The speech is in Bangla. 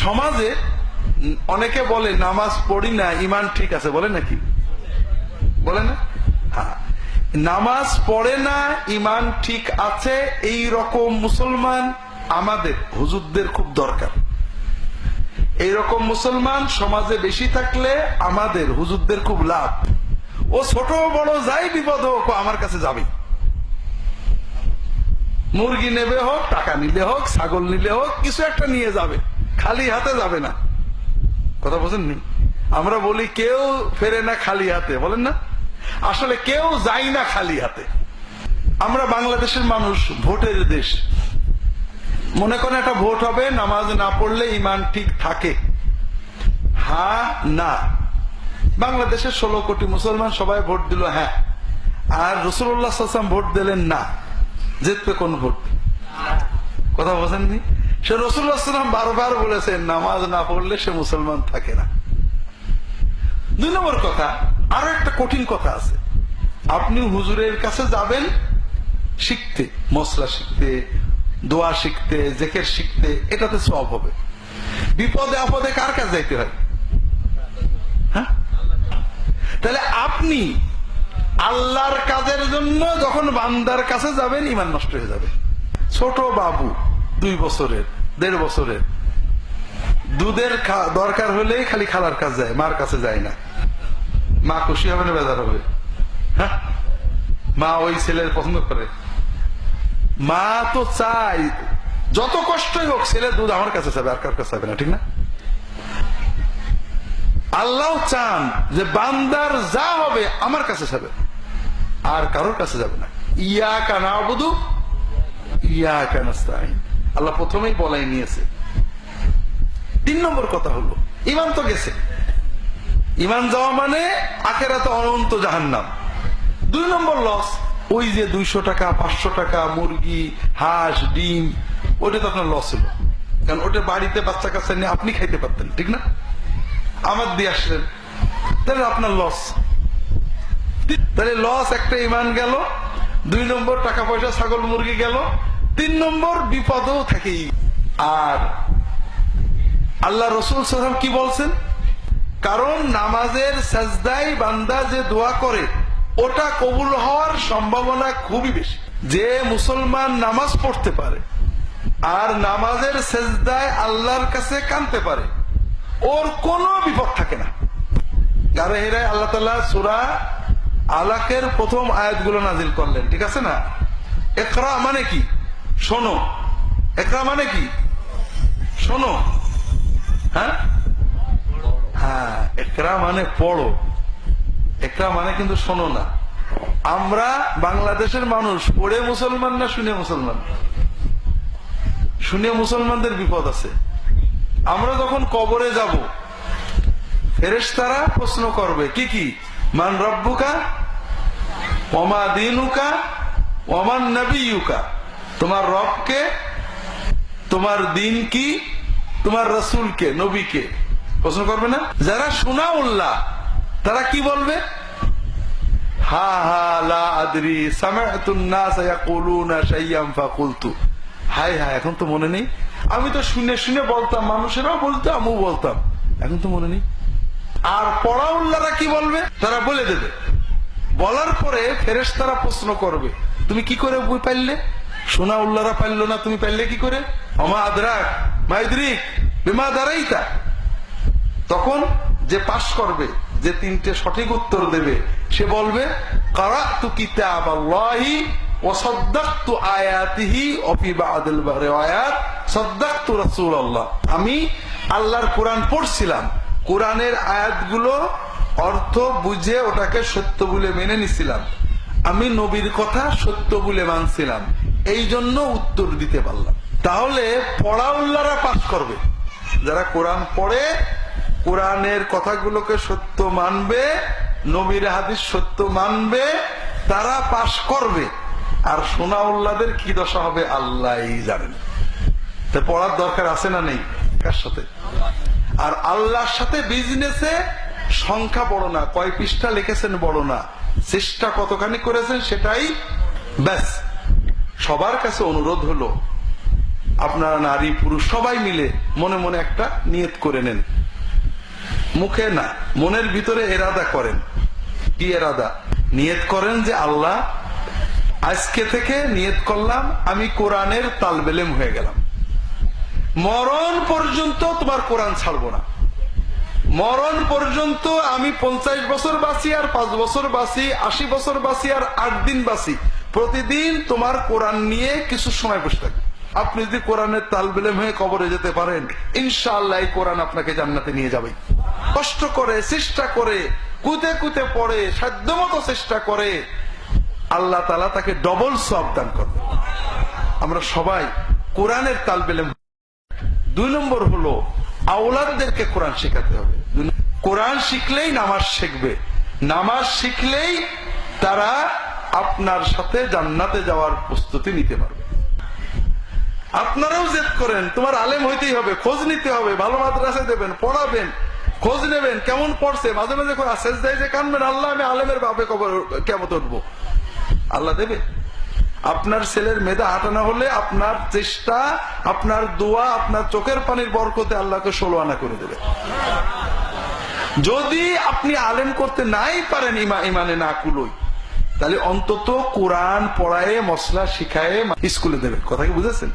সমাজে অনেকে বলে নামাজ পড়ি না ইমান ঠিক আছে, বলে নাকি? বলে না? হ্যাঁ, নামাজ পড়ে না ইমান ঠিক আছে এই রকম মুসলমান আমাদের হুজুরদের খুব দরকার। এইরকম মুসলমান সমাজে বেশি থাকলে আমাদের হুজুরদের খুব লাভ। ও ছোট বড় যাই বিপদ হোক আমার কাছে যাবে, মুরগি নেবে হোক, টাকা নিলে হোক, ছাগল নিলে হোক, কিছু একটা নিয়ে যাবে, খালি হাতে যাবে না। কথা বোঝেননি? আমরা বলি কেউ ফেরে না খালি হাতে, বলেন না? আসলে কেউ যায় না খালি হাতে। আমরা বাংলাদেশের মানুষ, ভোটের দেশ। মনে করেন একটা ভোট হবে, নামাজ না পড়লে ইমান ঠিক থাকে? হ্যাঁ না। বাংলাদেশের 16 কোটি মুসলমান সবাই ভোট দিল হ্যাঁ, আর রাসূলুল্লাহ সাল্লাল্লাহু আলাইহি ওয়াসাল্লাম ভোট দিলেন না, জিতবে কোন ভোট? কথা বোঝেননি? সে রাসূলুল্লাহ সাল্লাল্লাহু আলাইহি ওয়াসাল্লাম বারবার বলেছেন নামাজ না পড়লে সে মুসলমান থাকে না। 2 নম্বর কথা, আরো একটা কঠিন কথা আছে। আপনি হুজুরের কাছে যাবেন শিখতে, মশলা শিখতে, দোয়া শিখতে, জিকির শিখতে, এটাতে সওয়াব হবে। বিপদে আপদে কার কাছে যাইতে হয়? হ্যাঁ, তাহলে আপনি আল্লাহর কাজের জন্য যখন বান্দার কাছে যাবেন ইমান নষ্ট হয়ে যাবে। ছোট বাবু 2 বছরের 1.5 বছরের দুধের দরকার হলে খালি খালার কাছে যায়, মার কাছে যায় না। মা খুশি হবে না বেজার হবে? হ্যাঁ, মা ওই ছেলের পছন্দ করে। মা তো চাই যত কষ্টই হোক ছেলে দুধ আমার কাছে যাবে, আর কার কাছে যাবে না, ঠিক না? আল্লাহ চান যে বান্দার যা হবে আমার কাছে যাবে, আর কারোর কাছে যাবে না। ইয়াকা না'বুদু ইয়াকা নাস্তাঈন, আল্লাহ প্রথমেই বলাই নিয়েছে। 3 নম্বর কথা হলো ইমান তো গেছে, ইমান যাওয়া মানে আখিরাতে অনন্ত জাহান্নাম। 2 নম্বর লস, ওই যে 200 টাকা 500 টাকা মুরগি, হাঁস, ডিম, ওটা তো আপনার লস হলো, কারণ ওটা বাড়িতে বাচ্চা কাচ্চা নিয়ে আপনি খাইতে পারতেন, ঠিক না? আমার দিয়ে আসলেন, তাহলে আপনার লস। তাহলে লস একটা, ইমান গেল। 2 নম্বর টাকা পয়সা ছাগল মুরগি গেল। 3 নম্বর বিপদও থাকেই। আর আল্লাহ রাসূল সাল্লাল্লাহু আলাইহি ওয়াসাল্লাম কি বলছেন? কারণ নামাজের সাজদায় বান্দা যে দোয়া করে ওটা কবুল হওয়ার সম্ভাবনা খুবই বেশি। যে মুসলমান নামাজ পড়তে পারে আর নামাজের সাজদায় আল্লাহর কাছে কাঁদতে পারে, ওর কোনো বিপদ থাকে না। গারে হেরায় আল্লাহ তাআলা সূরা আলাকের প্রথম আয়াতগুলো নাজিল করলেন, ঠিক আছে না? ইকরা মানে কি? শোনো। ইকরা মানে কি? শোনো। হ্যাঁ হ্যাঁ, ইকরা মানে পড়ো, ইকরা মানে কিন্তু শোনো না। আমরা বাংলাদেশের মানুষ পড়ে মুসলমান না শুনে মুসলমান? শুনে মুসলমানদের বিপদ আছে। আমরা যখন কবরে যাব ফেরেশতারা প্রশ্ন করবে কি কি? মান রব্বুকা ওমা দীনুকা ওমান নবিয়ুকা, তোমার রবকে, তোমার দিন কি, তোমার রাসূলকে, নবীকে প্রশ্ন করবে না? যারা সুনাউল্লাহ তারা কি বলবে? হা হা লা আদরি সামি'তুন নাস ইয়াকুলুনা শাইয়ান ফাকুলতু, হায় হায় এখন তো মনে নেই, আমি তো শুনে শুনে বলতাম, মানুষেরাও বলতো আমিও বলতাম, এখন তো মনে নেই। আর পড়াউল্লাহরা কি বলবে? তারা বলে দেবে। বলার পরে ফেরেশতারা প্রশ্ন করবে তুমি কি করে বই পাইলে? সুনাউল্লাহরা পাইল না, তুমি পাইলে কি করে? ওমা আদরাক মাইদরিক বিমা দারাইতা। তখন যে পাশ করবে, যে 3টে সঠিক উত্তর দেবে, সে বলবে কারাতু কিতাবাল্লাহি ওয়া সাদ্দাকতু আয়াতিহি ওয়া ফি বা'দিল রিওয়ায়াত সাদ্দাকতু রাসূলুল্লাহ। আমি আল্লাহর কোরআন পড়ছিলাম, কোরআনের আয়াতগুলো অর্থ বুঝে ওটাকে সত্য বলে মেনে নিছিলাম, আমি নবীর কথা সত্য বলে মানছিলাম, এই জন্য উত্তর দিতে পারলাম। তাহলে পড়াউল্লাহরা পাস করবে, যারা কোরআন পড়ে কোরআনের কথাগুলোকে সত্য মানবে, নবীর হাদিস সত্য মানবে, তারা পাস করবে। আর সুনাউল্লাহদের কি দশা হবে আল্লাহই জানেন। তো পড়ার দরকার আছে না নেই? কার সাথে? আর আল্লাহর সাথে বিজনেসে সংখ্যা বড় না, কয় পৃষ্ঠা লিখেছেন বড় না, চেষ্টা কতখানি করেছেন সেটাই ব্যাস। সবার কাছে অনুরোধ হলো আপনারা নারী পুরুষ সবাই মিলে মনে মনে একটা নিয়ত করে নেন, মুখে না, মনের ভিতরে এরাদা করেন। কি এরাদা? নিয়ত করেন যে আল্লাহ, আজকে থেকে নিয়ত করলাম আমি কোরআনের তালবেলেম হয়ে গেলাম, মরণ পর্যন্ত তোমার কোরআন ছাড়বো না। মরণ পর্যন্ত আমি 50 বছর বাঁচি আর 5 বছর বাঁচি, 80 বছর বাঁচি আর 8 দিন বাঁচি, প্রতিদিন তোমার কোরআন নিয়ে কিছু সময় বসে থাকবে। আপনি যদি কোরআনের তালবেলেম হয়ে কবরে যেতে পারেন, ইনশাআল্লাহ এই কোরআন আপনাকে জান্নাতে নিয়ে যাবে। কষ্ট করে, চেষ্টা করে, কুতে কুতে পড়ে, সাধ্যমতো চেষ্টা করে, আল্লাহ তাআলা তাকে ডবল সওয়াব দান করবে। আমরা সবাই কোরআনের তালবেলেম। 2 নম্বর হলো আওলাদদেরকে কোরআন শেখাতে হবে। কোরআন শিখলেই নামাজ শিখবে, নামাজ শিখলেই তারা আপনার সাথে জান্নাতে যাওয়ার প্রস্তুতি নিতে পারবে। আপনারাও জেদ করেন, তোমার আলেম হইতেই হবে, খোঁজ নিতে হবে, ভালো মাদ্রাসায় দেবেন, পড়াবেন, খোঁজ নেবেন কেমন পড়ছে, মাঝে মাঝে সেজদায় যে কানবেন, আল্লাহ আমি আলেমের বাপে কবর কেমন উঠবো, আল্লাহ দেবে। আপনার ছেলের মেধা হাঁটানো হলে আপনার চেষ্টা, আপনার দোয়া, আপনার চোখের পানির বরকতে আল্লাহকে 16 আনা করে দেবে। যদি আপনি আলেম করতে নাই পারেন, ইমানে না কুলোই, তাহলে অন্তত কোরআন পড়ায়, মসলা শিখায় স্কুলে দেবে। কথা কি বুঝেছেন?